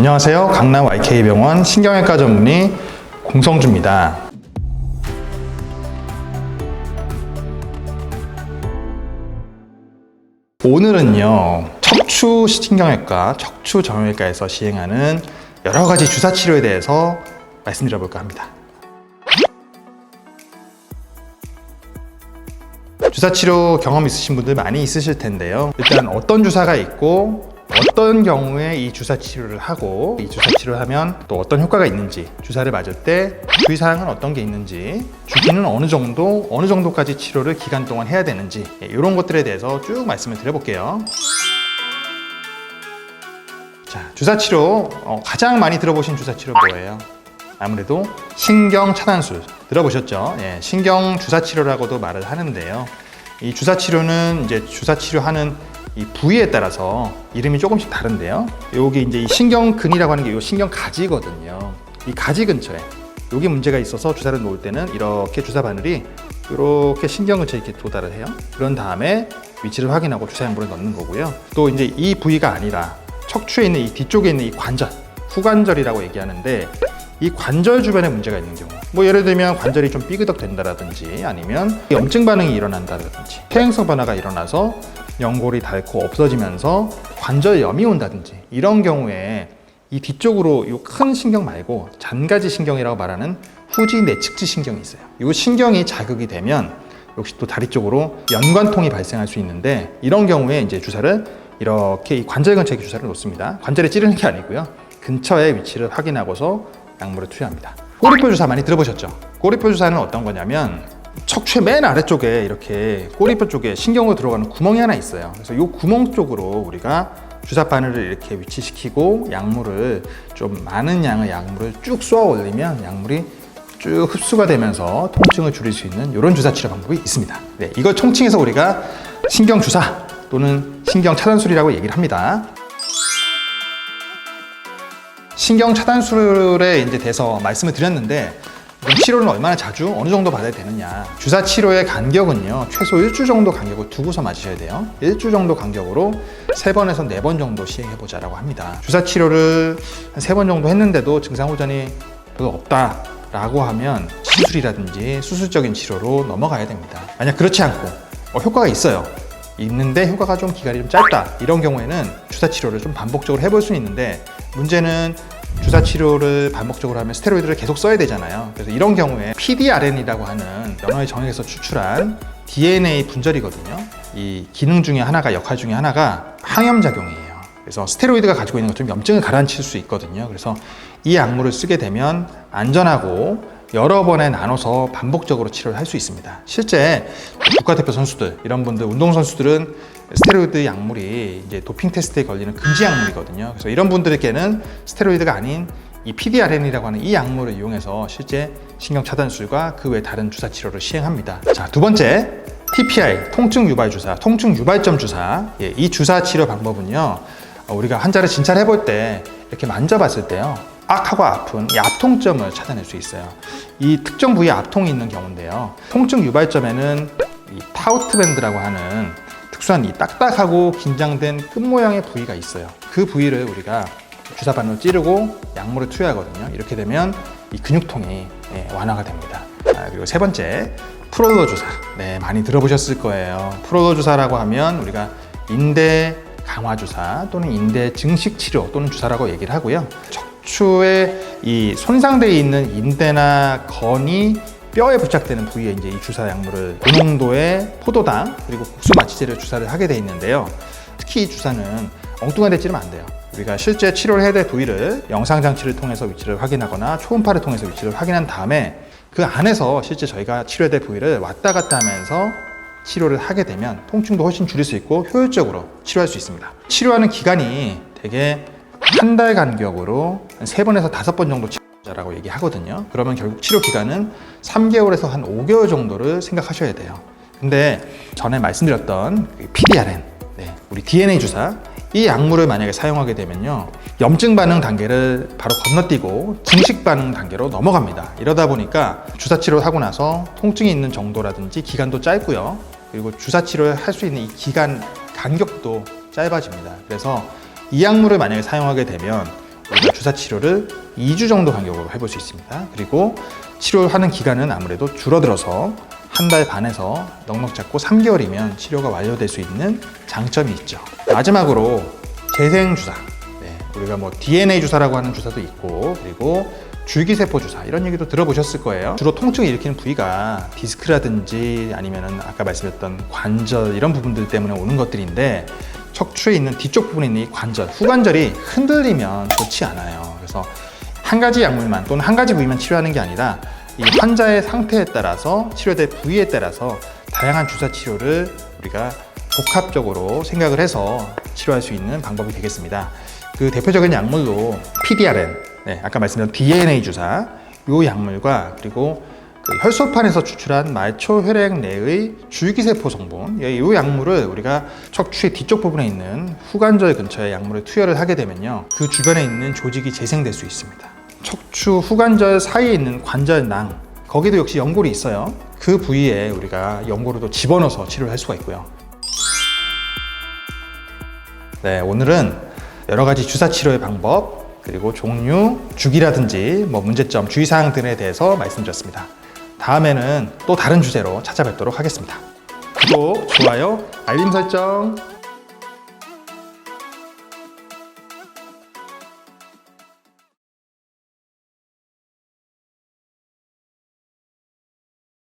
안녕하세요. 강남 YK병원 신경외과 전문의 공성주입니다. 오늘은요, 척추신경외과, 척추정형외과에서 시행하는 여러 가지 주사치료에 대해서 말씀드려볼까 합니다. 주사치료 경험 있으신 분들 많이 있으실 텐데요. 일단 어떤 주사가 있고 어떤 경우에 이 주사치료를 하고 이 주사치료를 하면 또 어떤 효과가 있는지, 주사를 맞을 때 주의사항은 어떤 게 있는지, 주기는 어느 정도까지 치료를 기간 동안 해야 되는지, 이런 것들에 대해서 쭉 말씀을 드려볼게요. 자, 주사치료 가장 많이 들어보신 주사치료 뭐예요? 아무래도 신경차단술 들어보셨죠? 신경 주사치료라고도 말을 하는데요. 이 주사치료는 이제 주사치료하는 이 부위에 따라서 이름이 조금씩 다른데요. 여기 이제 이 신경근이라고 하는 게 이 신경가지거든요. 이 가지 근처에 여기 문제가 있어서 주사를 놓을 때는 이렇게 주사 바늘이 이렇게 신경 근처에 이렇게 도달을 해요. 그런 다음에 위치를 확인하고 주사 양분을 넣는 거고요. 또 이제 이 부위가 아니라 척추에 있는 이 뒤쪽에 있는 이 관절, 후관절이라고 얘기하는데, 이 관절 주변에 문제가 있는 경우, 뭐 예를 들면 관절이 좀 삐그덕 된다라든지, 아니면 염증 반응이 일어난다든지, 퇴행성 변화가 일어나서 연골이 닳고 없어지면서 관절염이 온다든지, 이런 경우에 이 뒤쪽으로 이 큰 신경 말고 잔가지 신경이라고 말하는 후지 내측지 신경이 있어요. 이 신경이 자극이 되면 역시 또 다리 쪽으로 연관통이 발생할 수 있는데, 이런 경우에 이제 주사를 이렇게 이 관절 근처에 주사를 놓습니다. 관절에 찌르는 게 아니고요. 근처의 위치를 확인하고서 약물을 투여합니다. 꼬리뼈 주사 많이 들어보셨죠? 꼬리뼈 주사는 어떤 거냐면 척추의 맨 아래쪽에 이렇게 꼬리뼈 쪽에 신경으로 들어가는 구멍이 하나 있어요. 그래서 이 구멍 쪽으로 우리가 주사 바늘을 이렇게 위치시키고 약물을 좀 많은 양의 약물을 쭉 쏘아 올리면 약물이 쭉 흡수가 되면서 통증을 줄일 수 있는 이런 주사 치료 방법이 있습니다. 네, 이걸 총칭해서 우리가 신경 주사 또는 신경 차단술이라고 얘기를 합니다. 신경 차단술에 이제 대해서 말씀을 드렸는데, 치료는 얼마나 자주 어느 정도 받아야 되느냐. 주사 치료의 간격은요, 최소 1주 정도 간격을 두고서 맞으셔야 돼요. 1주 정도 간격으로 3번에서 4번 정도 시행해보자라고 합니다. 주사 치료를 한 3번 정도 했는데도 증상 호전이 별로 없다라고 하면 시술이라든지 수술적인 치료로 넘어가야 됩니다. 만약 그렇지 않고 효과가 있는데 효과가 좀 기간이 좀 짧다, 이런 경우에는 주사 치료를 좀 반복적으로 해볼 수는 있는데, 문제는 주사 치료를 반복적으로 하면 스테로이드를 계속 써야 되잖아요. 그래서 이런 경우에 PDRN이라고 하는 면허의 정액에서 추출한 DNA 분절이거든요. 이 기능 중에 하나가, 역할 중에 하나가 항염작용이에요. 그래서 스테로이드가 가지고 있는 것처럼 염증을 가라앉힐 수 있거든요. 그래서 이 약물을 쓰게 되면 안전하고 여러 번에 나눠서 반복적으로 치료를 할 수 있습니다. 실제 국가대표 선수들, 이런 분들, 운동선수들은 스테로이드 약물이 이제 도핑 테스트에 걸리는 금지 약물이거든요. 그래서 이런 분들에게는 스테로이드가 아닌 이 PDRN이라고 하는 이 약물을 이용해서 실제 신경 차단술과 그 외 다른 주사 치료를 시행합니다. 자, 두 번째, TPI, 통증 유발 주사, 통증 유발점 주사. 이 주사 치료 방법은요, 우리가 환자를 진찰해 볼 때 이렇게 만져봤을 때요, 악하고 아픈 이 압통점을 찾아낼 수 있어요. 이 특정 부위에 압통이 있는 경우인데요, 통증 유발점에는 이 타우트 밴드라고 하는 특수한 이 딱딱하고 긴장된 끝 모양의 부위가 있어요. 그 부위를 우리가 주사 바늘로 찌르고 약물을 투여하거든요. 이렇게 되면 이 근육통이 완화가 됩니다. 그리고 세 번째, 프롤러 주사. 네, 많이 들어보셨을 거예요. 프롤러 주사라고 하면 우리가 인대 강화 주사 또는 인대 증식 치료 또는 주사라고 얘기를 하고요. 척추에 이 손상되어 있는 인대나 건이 뼈에 부착되는 부위에 이제 이 주사 약물을 고농도의 포도당 그리고 국수 마취제를 주사를 하게 돼 있는데요. 특히 이 주사는 엉뚱한 데 찌르면 안 돼요. 우리가 실제 치료를 해야 될 부위를 영상 장치를 통해서 위치를 확인하거나 초음파를 통해서 위치를 확인한 다음에 그 안에서 실제 저희가 치료해야 될 부위를 왔다 갔다 하면서 치료를 하게 되면 통증도 훨씬 줄일 수 있고 효율적으로 치료할 수 있습니다. 치료하는 기간이 되게 한 달 간격으로 3번에서 5번 정도 라고 얘기하거든요. 그러면 결국 치료 기간은 3개월에서 한 5개월 정도를 생각하셔야 돼요. 근데 전에 말씀드렸던 PDRN, 우리 DNA 주사, 이 약물을 만약에 사용하게 되면요, 염증 반응 단계를 바로 건너뛰고 증식 반응 단계로 넘어갑니다. 이러다 보니까 주사 치료를 하고 나서 통증이 있는 정도라든지 기간도 짧고요, 그리고 주사 치료를 할 수 있는 이 기간 간격도 짧아집니다. 그래서 이 약물을 만약에 사용하게 되면 우리가 주사 치료를 2주 정도 간격으로 해볼 수 있습니다. 그리고 치료하는 기간은 아무래도 줄어들어서 한 달 반에서 넉넉 잡고 3개월이면 치료가 완료될 수 있는 장점이 있죠. 마지막으로 재생 주사. 우리가 뭐 DNA 주사라고 하는 주사도 있고, 그리고 줄기세포 주사 이런 얘기도 들어보셨을 거예요. 주로 통증을 일으키는 부위가 디스크라든지 아니면은 아까 말씀드렸던 관절 이런 부분들 때문에 오는 것들인데, 척추에 있는 뒤쪽 부분에 있는 이 관절, 후관절이 흔들리면 좋지 않아요. 그래서 한 가지 약물만 또는 한 가지 부위만 치료하는 게 아니라 이 환자의 상태에 따라서, 치료될 부위에 따라서 다양한 주사 치료를 우리가 복합적으로 생각을 해서 치료할 수 있는 방법이 되겠습니다. 그 대표적인 약물로 PDRN, 아까 말씀드린 DNA 주사, 이 약물과 그리고 그 혈소판에서 추출한 말초혈액 내의 줄기세포 성분, 이 약물을 우리가 척추의 뒤쪽 부분에 있는 후관절 근처에 약물을 투여를 하게 되면요, 그 주변에 있는 조직이 재생될 수 있습니다. 척추 후관절 사이에 있는 관절낭, 거기도 역시 연골이 있어요. 그 부위에 우리가 연골을 집어넣어서 치료를 할 수가 있고요. 오늘은 여러 가지 주사 치료의 방법, 그리고 종류, 주기라든지 뭐 문제점, 주의사항 등에 대해서 말씀드렸습니다. 다음에는 또 다른 주제로 찾아뵙도록 하겠습니다. 구독, 좋아요, 알림 설정